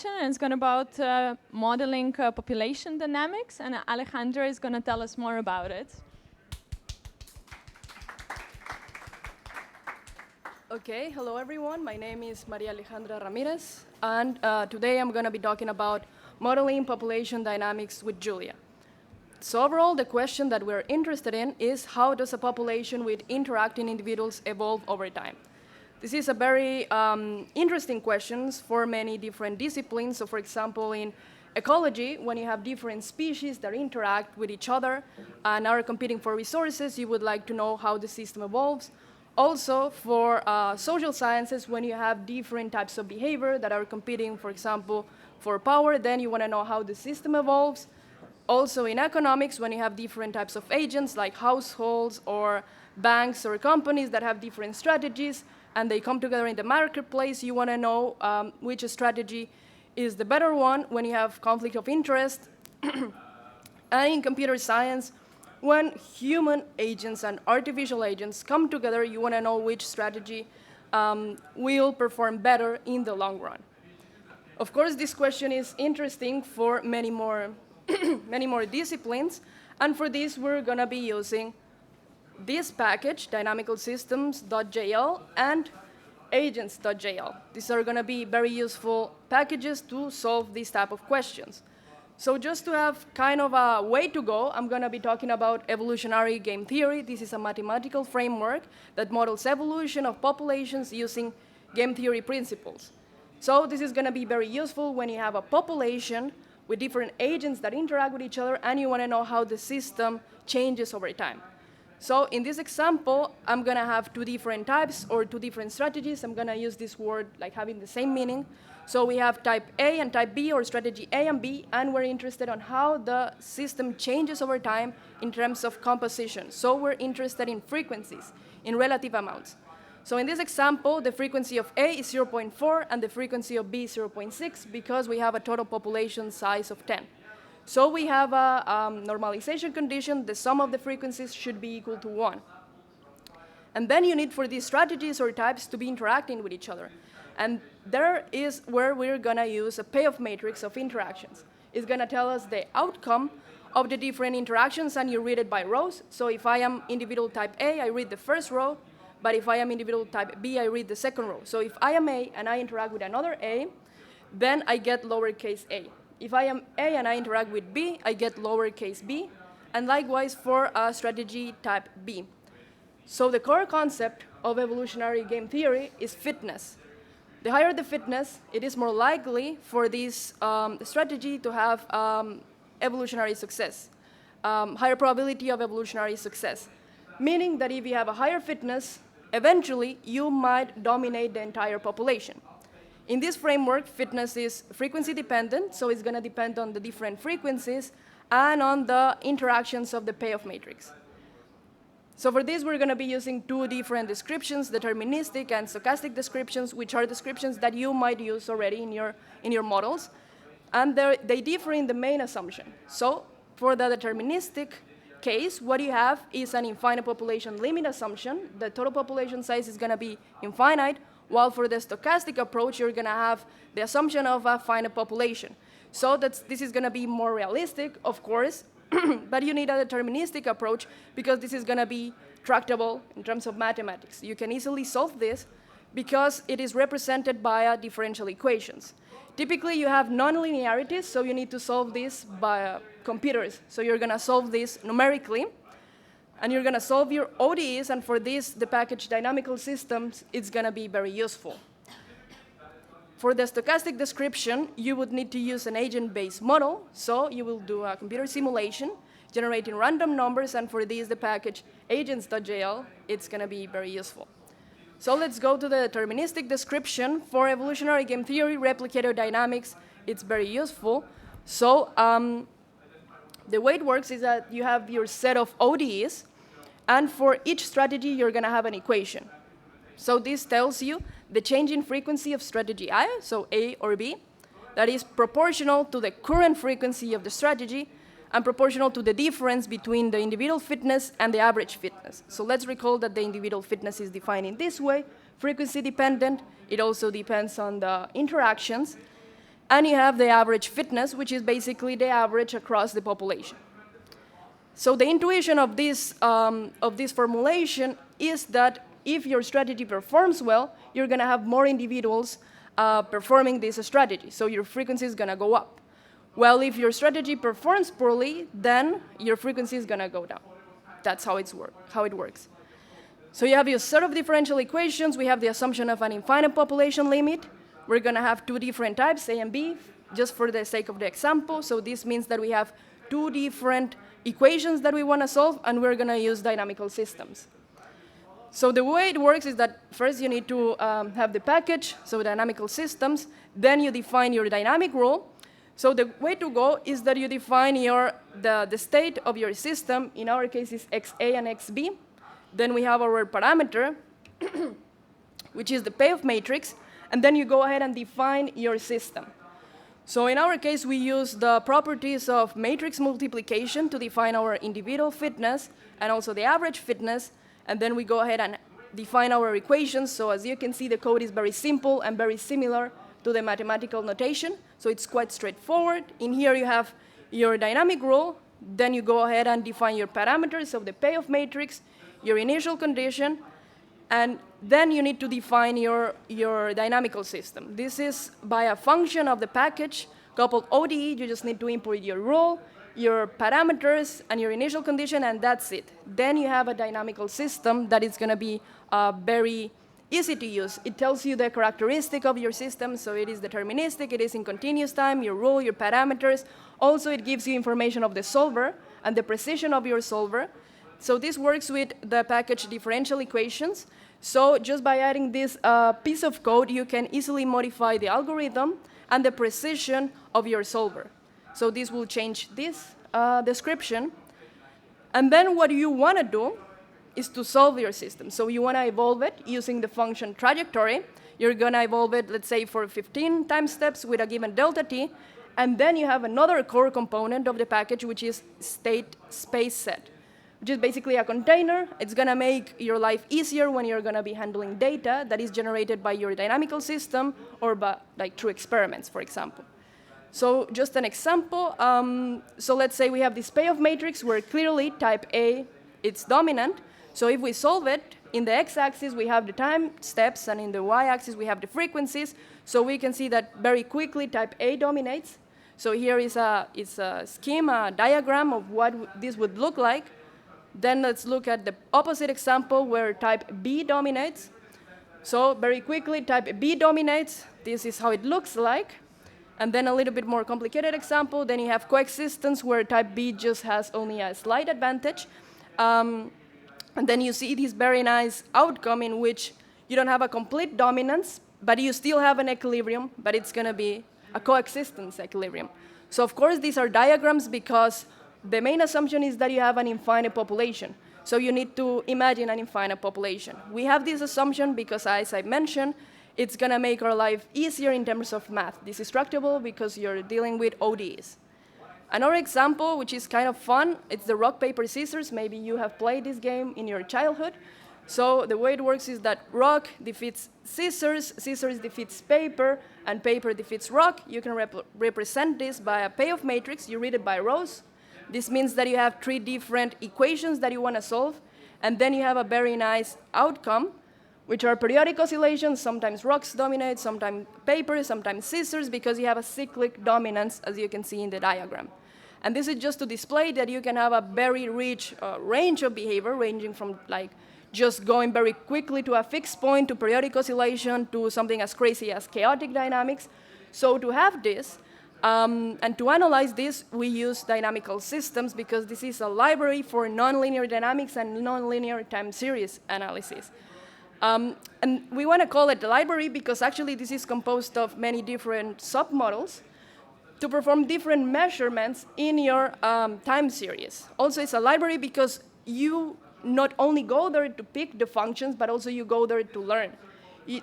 and it's going about modeling population dynamics, and Alejandra is going to tell us more about it. Okay, hello everyone. My name is Maria Alejandra Ramirez, and today I'm going to be talking about modeling population dynamics with Julia. So overall, the question that we're interested in is how does a population with interacting individuals evolve over time? This is a very interesting question for many different disciplines. So for example, in ecology, when you have different species that interact with each other and are competing for resources, you would like to know how the system evolves. Also, for social sciences, when you have different types of behavior that are competing, for example, for power, then you want to know how the system evolves. Also, in economics, when you have different types of agents, like households or banks or companies that have different strategies, and they come together in the marketplace, you want to know which strategy is the better one when you have conflict of interest. And in computer science, when human agents and artificial agents come together, you want to know which strategy will perform better in the long run. Of course, this question is interesting for many more, many more disciplines, and for this, we're going to be using this package, DynamicalSystems.jl and Agents.jl. These are going to be very useful packages to solve these type of questions. So just to have kind of a way to go, I'm going to be talking about evolutionary game theory. This is a mathematical framework that models evolution of populations using game theory principles. So this is going to be very useful when you have a population with different agents that interact with each other and you want to know how the system changes over time. So in this example, I'm going to have two different types or two different strategies. I'm going to use this word like having the same meaning. So we have type A and type B, or strategy A and B, and we're interested on how the system changes over time in terms of composition. So we're interested in frequencies, in relative amounts. So in this example, the frequency of A is 0.4 and the frequency of B is 0.6 because we have a total population size of 10. So we have a normalization condition. The sum of the frequencies should be equal to 1. And then you need for these strategies or types to be interacting with each other. And there is where we're going to use a payoff matrix of interactions. It's going to tell us the outcome of the different interactions, and you read it by rows. So if I am individual type A, I read the first row. But if I am individual type B, I read the second row. So if I am A and I interact with another A, then I get lowercase a. If I am A and I interact with B, I get lowercase b, and likewise for strategy type B. So the core concept of evolutionary game theory is fitness. The higher the fitness, it is more likely for this strategy to have evolutionary success, higher probability of evolutionary success, meaning that if you have a higher fitness, eventually you might dominate the entire population. In this framework, fitness is frequency dependent, so it's going to depend on the different frequencies and on the interactions of the payoff matrix. So for this, we're going to be using two different descriptions, deterministic and stochastic descriptions, which are descriptions that you might use already in your models. And they differ in the main assumption. So for the deterministic case, what you have is an infinite population limit assumption. The total population size is going to be infinite, while for the stochastic approach, you're going to have the assumption of a finite population. So this is going to be more realistic, of course, but you need a deterministic approach because this is going to be tractable in terms of mathematics. You can easily solve this because it is represented by differential equations. Typically, you have nonlinearities, so you need to solve this by computers. So you're going to solve this numerically. And you're going to solve your ODEs, and for this, the package Dynamical Systems, it's going to be very useful. For the stochastic description, you would need to use an agent-based model, so you will do a computer simulation, generating random numbers, and for this, the package Agents.jl, it's going to be very useful. So let's go to the deterministic description. For evolutionary game theory, replicator dynamics, it's very useful. So the way it works is that you have your set of ODEs, and for each strategy, you're going to have an equation. So this tells you the change in frequency of strategy I, so A or B, that is proportional to the current frequency of the strategy and proportional to the difference between the individual fitness and the average fitness. So let's recall that the individual fitness is defined in this way, frequency dependent. It also depends on the interactions. And you have the average fitness, which is basically the average across the population. So the intuition of this formulation is that if your strategy performs well, you're going to have more individuals performing this strategy. So your frequency is going to go up. Well, if your strategy performs poorly, then your frequency is going to go down. That's how it works. So you have your set of differential equations. We have the assumption of an infinite population limit. We're going to have two different types, A and B, just for the sake of the example. So this means that we have two different equations that we want to solve, and we're going to use dynamical systems. So the way it works is that first you need to have the package, so dynamical systems. Then you define your dynamic rule. So the way to go is that you define the state of your system. In our case, is XA and XB. Then we have our parameter, which is the payoff matrix. And then you go ahead and define your system. So in our case, we use the properties of matrix multiplication to define our individual fitness and also the average fitness. And then we go ahead and define our equations. So as you can see, the code is very simple and very similar to the mathematical notation. So it's quite straightforward. In here, you have your dynamic rule. Then you go ahead and define your parameters of the payoff matrix, your initial condition, and then you need to define your dynamical system. This is by a function of the package coupled ODE. You just need to import your rule, your parameters, and your initial condition, and that's it. Then you have a dynamical system that is going to be very easy to use. It tells you the characteristic of your system, so it is deterministic, it is in continuous time, your rule, your parameters. Also, it gives you information of the solver and the precision of your solver. So this works with the package differential equations. So just by adding this piece of code, you can easily modify the algorithm and the precision of your solver. So this will change this description. And then what you want to do is to solve your system. So you want to evolve it using the function trajectory. You're going to evolve it, let's say, for 15 time steps with a given delta t. And then you have another core component of the package, which is state space set, which is basically a container. It's going to make your life easier when you're going to be handling data that is generated by your dynamical system or by, through experiments, for example. So just an example. So let's say we have this payoff matrix where clearly type A, it's dominant. So if we solve it, in the x-axis we have the time steps, and in the y-axis we have the frequencies. So we can see that very quickly type A dominates. So here is a scheme, a diagram of what this would look like. Then let's look at the opposite example where type B dominates. So very quickly, type B dominates. This is how it looks like. And then a little bit more complicated example. Then you have coexistence where type B just has only a slight advantage. And then you see this very nice outcome in which you don't have a complete dominance, but you still have an equilibrium, but it's going to be a coexistence equilibrium. So of course, these are diagrams because the main assumption is that you have an infinite population. So you need to imagine an infinite population. We have this assumption because, as I mentioned, it's going to make our life easier in terms of math. This is tractable because you're dealing with ODEs. Another example, which is kind of fun, it's the rock, paper, scissors. Maybe you have played this game in your childhood. So the way it works is that rock defeats scissors, scissors defeats paper, and paper defeats rock. You can represent this by a payoff matrix. You read it by rows. This means that you have three different equations that you want to solve, and then you have a very nice outcome, which are periodic oscillations. Sometimes rocks dominate, sometimes paper, sometimes scissors, because you have a cyclic dominance, as you can see in the diagram. And this is just to display that you can have a very rich range of behavior, ranging from just going very quickly to a fixed point, to periodic oscillation, to something as crazy as chaotic dynamics. So to have this, and to analyze this, we use dynamical systems because this is a library for nonlinear dynamics and nonlinear time series analysis. And we want to call it the library because actually this is composed of many different submodels to perform different measurements in your time series. Also, it's a library because you not only go there to pick the functions, but also you go there to learn.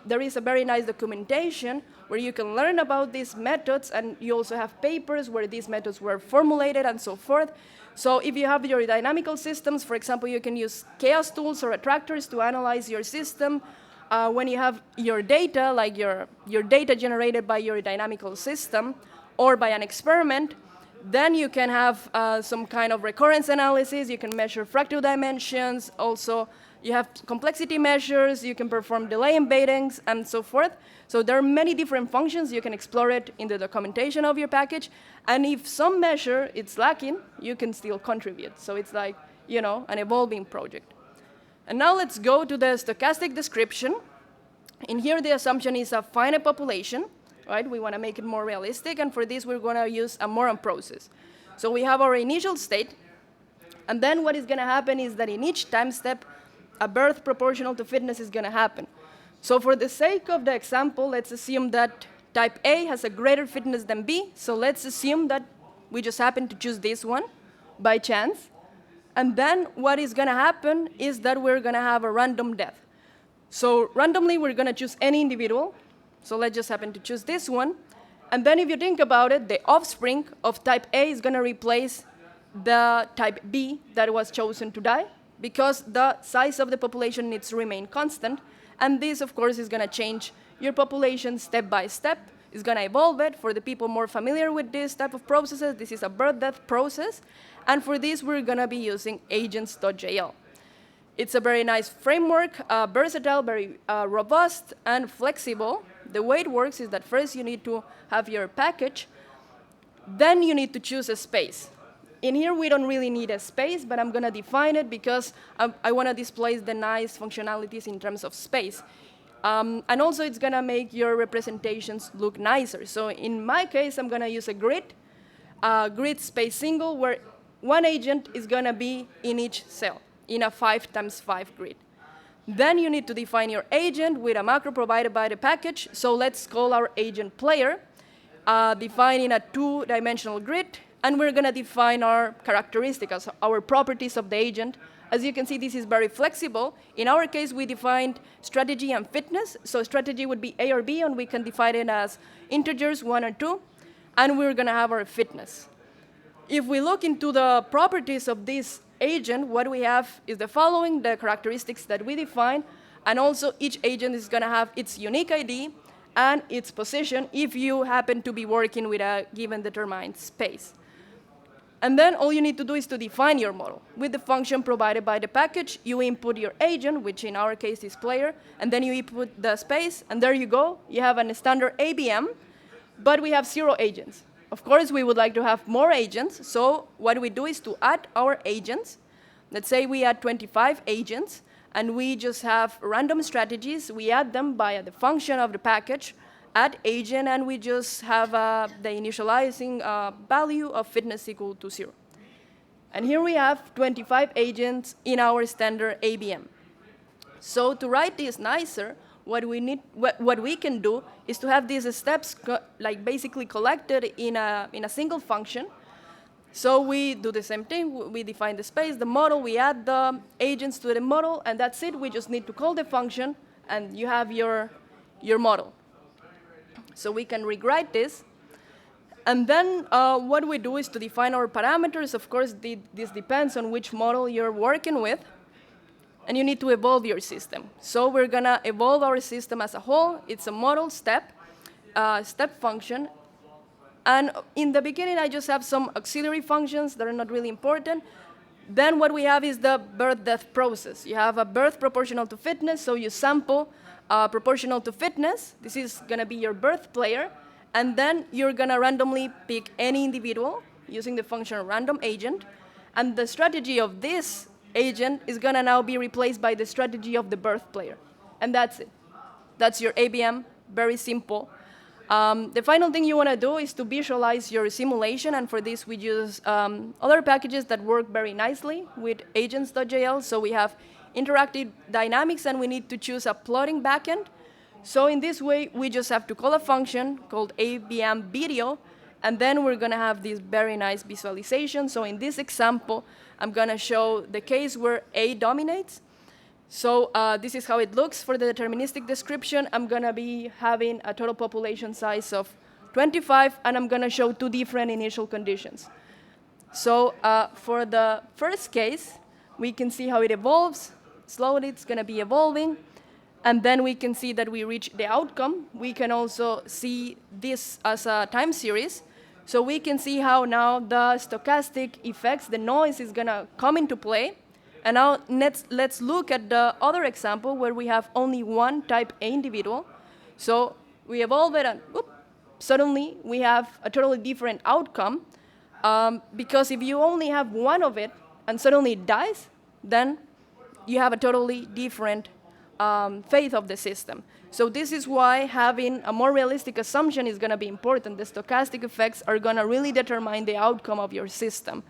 There is a very nice documentation where you can learn about these methods, and you also have papers where these methods were formulated and so forth. So if you have your dynamical systems, for example, you can use chaos tools or attractors to analyze your system. when you have your data, like your data generated by your dynamical system or by an experiment, then you can have some kind of recurrence analysis. You can measure fractal dimensions. Also, you have complexity measures. You can perform delay embeddings and so forth. So there are many different functions. You can explore it in the documentation of your package. And if some measure is lacking, you can still contribute. So it's like, you know, an evolving project. And now let's go to the stochastic description. In here, the assumption is a finite population. Right? We want to make it more realistic, and for this, we're going to use a Moran process. So we have our initial state, and then what is going to happen is that in each time step, a birth proportional to fitness is going to happen. So for the sake of the example, let's assume that type A has a greater fitness than B, so let's assume that we just happen to choose this one by chance. And then what is going to happen is that we're going to have a random death. So randomly, we're going to choose any individual. So let's just happen to choose this one. And then if you think about it, the offspring of type A is going to replace the type B that was chosen to die, because the size of the population needs to remain constant. And this, of course, is going to change your population step by step. It's going to evolve it. For the people more familiar with this type of processes, this is a birth-death process. And for this, we're going to be using Agents.jl. It's a very nice framework, versatile, very robust, and flexible. The way it works is that first you need to have your package, then you need to choose a space. In here, we don't really need a space, but I'm going to define it because I want to display the nice functionalities in terms of space. And also, it's going to make your representations look nicer. So in my case, I'm going to use a grid space single, where one agent is going to be in each cell in a 5x5 grid. Then you need to define your agent with a macro provided by the package. So let's call our agent player, defining a 2-dimensional grid. And we're going to define our characteristics, our properties of the agent. As you can see, this is very flexible. In our case, we defined strategy and fitness. So strategy would be A or B, and we can define it as integers, 1 or 2. And we're going to have our fitness. If we look into the properties of this agent, what we have is the following, the characteristics that we define, and also each agent is going to have its unique ID and its position if you happen to be working with a given determined space. And then all you need to do is to define your model. With the function provided by the package, you input your agent, which in our case is player, and then you input the space, and there you go. You have a standard ABM, but we have 0 agents. Of course, we would like to have more agents, so what we do is to add our agents. Let's say we add 25 agents, and we just have random strategies. We add them via the function of the package, add agent, and we just have the initializing value of fitness equal to 0. And here we have 25 agents in our standard ABM. So to write this nicer, what we can do is to have these steps like basically collected in a single function. So we do the same thing. We define the space, the model, we add the agents to the model, and that's it. We just need to call the function, and you have your model. So we can rewrite this. And then what we do is to define our parameters. Of course, this depends on which model you're working with. And you need to evolve your system. So we're going to evolve our system as a whole. It's a model step function. And in the beginning, I just have some auxiliary functions that are not really important. Then what we have is the birth-death process. You have a birth proportional to fitness, so you sample proportional to fitness. This is going to be your birth player. And then you're going to randomly pick any individual using the function random agent. And the strategy of this agent is going to now be replaced by the strategy of the birth player. And that's it. That's your ABM, very simple. The final thing you want to do is to visualize your simulation, and for this we use other packages that work very nicely with Agents.jl. So we have interactive dynamics, and we need to choose a plotting backend. So in this way, we just have to call a function called ABM video, and then we're going to have this very nice visualization. So in this example, I'm going to show the case where A dominates. So this is how it looks for the deterministic description. I'm going to be having a total population size of 25, and I'm going to show 2 different initial conditions. So for the first case, we can see how it evolves. Slowly, it's going to be evolving. And then we can see that we reach the outcome. We can also see this as a time series. So we can see how now the stochastic effects, the noise is going to come into play. And now let's look at the other example where we have only one type A individual. So we evolve it and suddenly we have a totally different outcome. Because if you only have one of it and suddenly it dies, then you have a totally different fate of the system. So this is why having a more realistic assumption is going to be important. The stochastic effects are going to really determine the outcome of your system.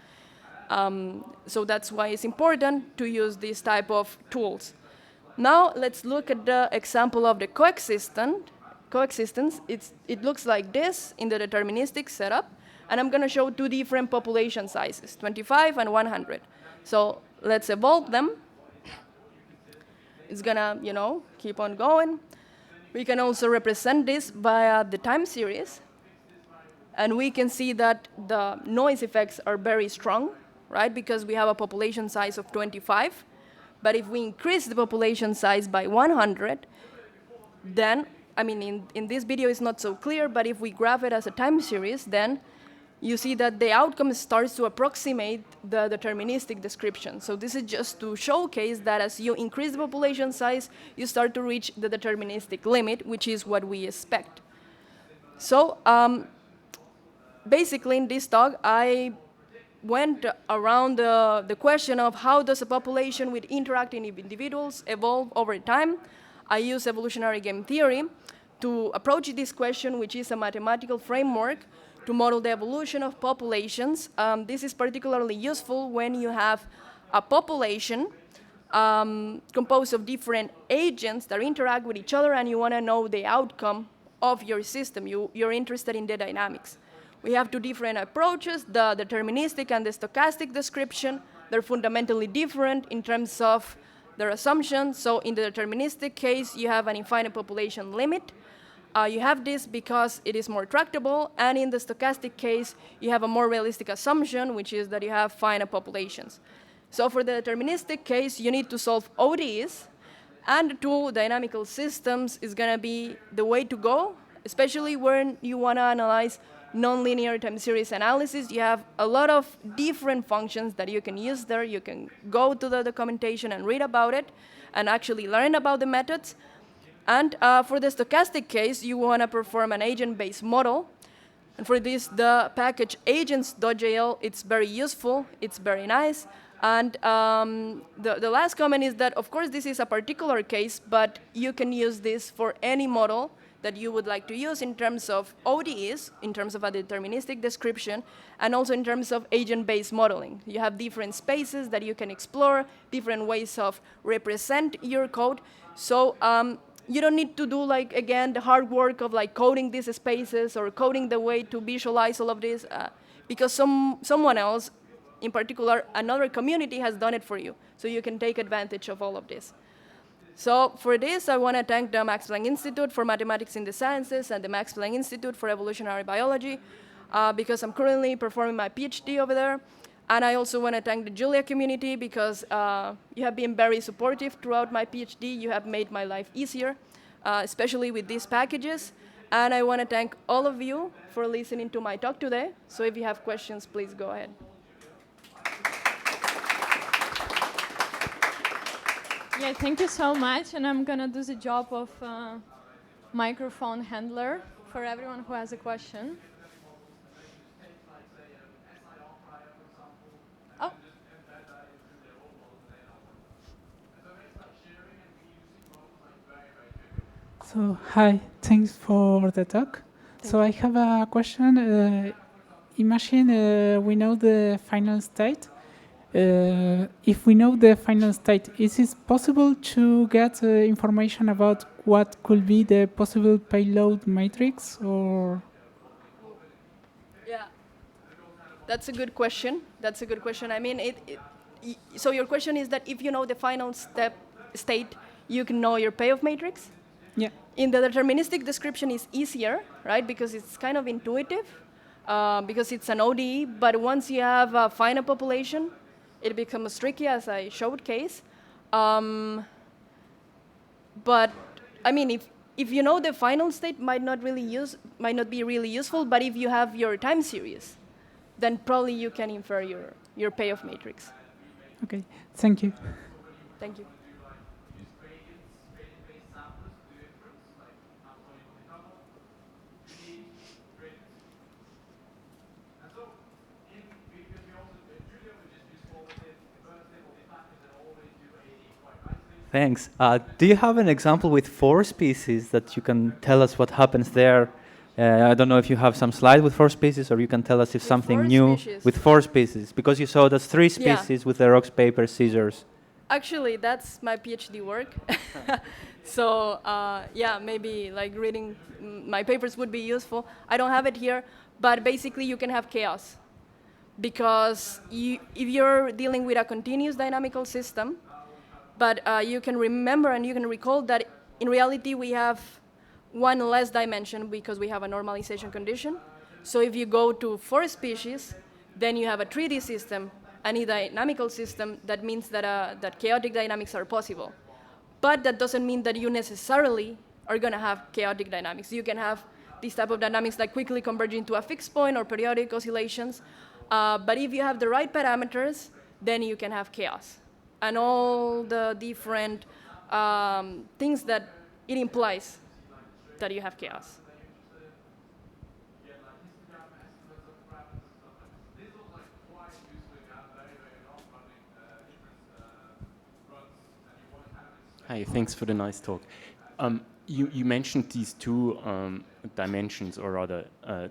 So that's why it's important to use these type of tools. Now let's look at the example of the coexistence. It looks like this in the deterministic setup. And I'm going to show two different population sizes, 25 and 100. So let's evolve them. It's going to, keep on going. We can also represent this via the time series. And we can see that the noise effects are very strong, right? Because we have a population size of 25. But if we increase the population size by 100, then, in this video it's not so clear, but if we graph it as a time series, then you see that the outcome starts to approximate the deterministic description. So this is just to showcase that as you increase the population size, you start to reach the deterministic limit, which is what we expect. So basically in this talk, I went around the question of how does a population with interacting individuals evolve over time. I use evolutionary game theory to approach this question, which is a mathematical framework to model the evolution of populations. This is particularly useful when you have a population composed of different agents that interact with each other and you want to know the outcome of your system. You're interested in the dynamics. We have two different approaches, the deterministic and the stochastic description. They're fundamentally different in terms of their assumptions. So in the deterministic case, you have an infinite population limit. You have this because it is more tractable, and in the stochastic case, you have a more realistic assumption, which is that you have finite populations. So for the deterministic case, you need to solve ODEs, and the tool dynamical systems is going to be the way to go, especially when you want to analyze nonlinear time series analysis. You have a lot of different functions that you can use there. You can go to the documentation and read about it and actually learn about the methods. And for the stochastic case, you want to perform an agent-based model. And for this, the package Agents.jl, it's very useful. It's very nice. And the last comment is that, of course, this is a particular case, but you can use this for any model that you would like to use in terms of ODEs, in terms of a deterministic description, and also in terms of agent-based modeling. You have different spaces that you can explore, different ways of represent your code. So you don't need to do, again, the hard work of coding these spaces or coding the way to visualize all of this, because someone else, in particular, another community has done it for you. So you can take advantage of all of this. So for this, I want to thank the Max Planck Institute for Mathematics in the Sciences and the Max Planck Institute for Evolutionary Biology, because I'm currently performing my PhD over there. And I also want to thank the Julia community because you have been very supportive throughout my PhD. You have made my life easier, especially with these packages. And I want to thank all of you for listening to my talk today. So if you have questions, please go ahead. Yeah, thank you so much. And I'm going to do the job of microphone handler for everyone who has a question. Oh. So, hi, thanks for the talk. So I have a question. Imagine we know the final state. If we know the final state, is it possible to get information about what could be the possible payload matrix, or? Yeah, that's a good question. So your question is that if you know the final state, you can know your payoff matrix? Yeah. In the deterministic description, it's easier, right? Because it's kind of intuitive, because it's an ODE. But once you have a finite population, it becomes tricky, as I showed case. But I mean, if you know the final state might not be really useful, but if you have your time series, then probably you can infer your payoff matrix. Okay, thank you. Thank you. Thanks. Do you have an example with 4 species that you can tell us what happens there? I don't know if you have some slide with 4 species, or you can tell us if With something 4 new species. with 4 species, because you showed us 3 Yeah. species with the rocks, paper, scissors. Actually, that's my PhD work. So yeah, maybe like reading my papers would be useful. I don't have it here, but basically you can have chaos. Because if you're dealing with a continuous dynamical system, but you can remember and you can recall that in reality we have one less dimension because we have a normalization condition. So if you go to 4 species, then you have a 3D system, and a dynamical system. That means that, that chaotic dynamics are possible. But that doesn't mean that you necessarily are going to have chaotic dynamics. You can have this type of dynamics that quickly converge into a fixed point or periodic oscillations. But if you have the right parameters, then you can have chaos. And all the different things that it implies that you have chaos. Hi, thanks for the nice talk. You mentioned these 2 dimensions, or rather,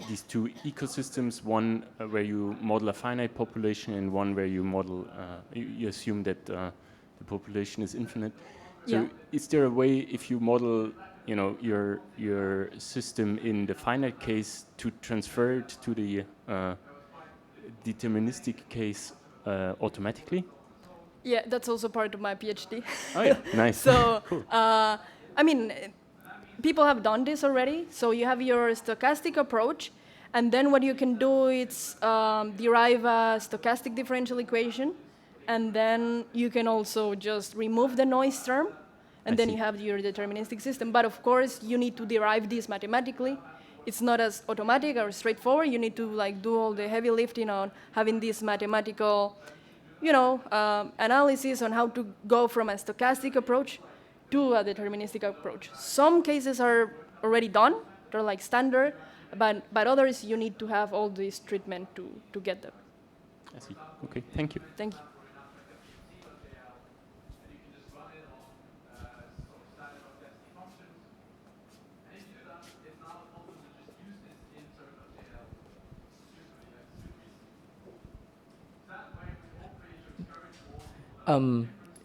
these 2 ecosystems, one where you model a finite population and one where you model, you assume that the population is infinite. So Yeah. is there a way, if you model your system in the finite case, to transfer it to the deterministic case automatically? Yeah, that's also part of my PhD. Oh yeah, nice. So, Cool. I mean, people have done this already. So you have your stochastic approach, and then what you can do is derive a stochastic differential equation, and then you can also just remove the noise term, and I then see. you have your deterministic system. But of course, you need to derive this mathematically. It's not as automatic or straightforward. You need to like do all the heavy lifting on having this mathematical, analysis on how to go from a stochastic approach to a deterministic approach. Some cases are already done; they're like standard, but others you need to have all this treatment to get them. I see. Okay, thank you. Thank you.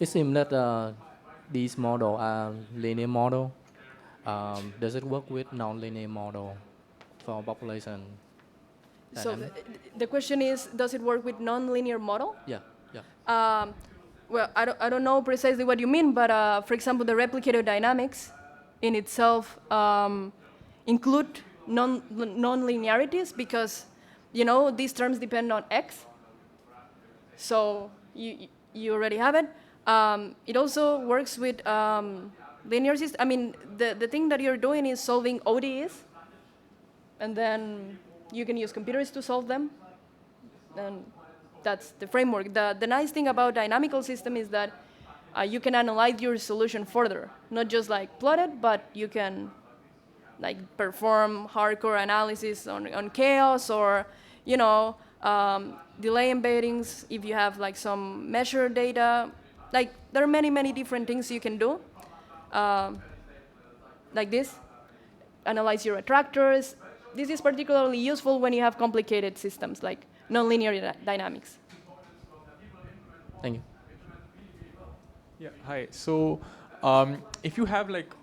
It seems that these models are linear model. Does it work with non-linear model for population So dynamic? the question is, does it work with nonlinear model? Yeah, yeah. Well, I don't know precisely what you mean, but for example, the replicative dynamics in itself include non-linearities because, these terms depend on x. So you already have it. It also works with linear systems. I mean, the thing that you're doing is solving ODEs, and then you can use computers to solve them. And that's the framework. The nice thing about dynamical system is that you can analyze your solution further, not just like plot it, but you can like perform hardcore analysis on chaos or delay embeddings if you have like some measured data. Like there are many different things you can do. Like this, analyze your attractors. This is particularly useful when you have complicated systems like nonlinear dynamics. Thank you. Yeah, hi. So if you have like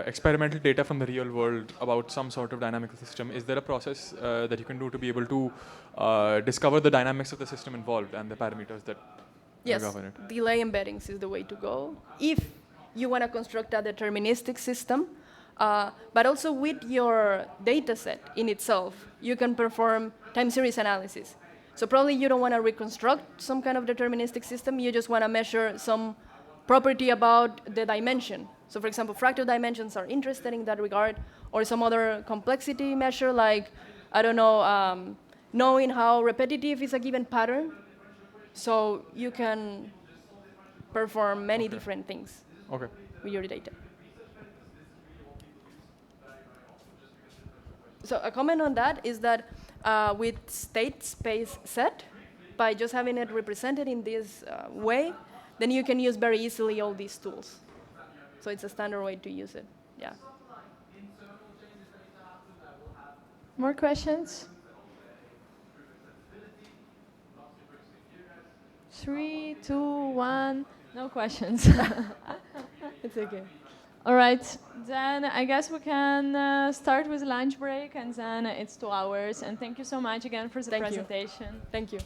experimental data from the real world about some sort of dynamical system, is there a process that you can do to be able to discover the dynamics of the system involved and the parameters that Yes, govern it? delay embeddings is the way to go if you want to construct a deterministic system. But also with your data set in itself, you can perform time series analysis. So probably you don't want to reconstruct some kind of deterministic system. You just want to measure some property about the dimension. So for example, fractal dimensions are interested in that regard, or some other complexity measure like, I don't know, knowing how repetitive is a given pattern. So you can perform many different things with your data. So a comment on that is that with state space set, by just having it represented in this way, then you can use very easily all these tools. So it's a standard way to use it. Yeah. More questions? 3, 2, 1. No questions. It's okay. All right, then I guess we can start with lunch break, and then it's 2 hours. And thank you so much again for the Thank you. presentation. Thank you.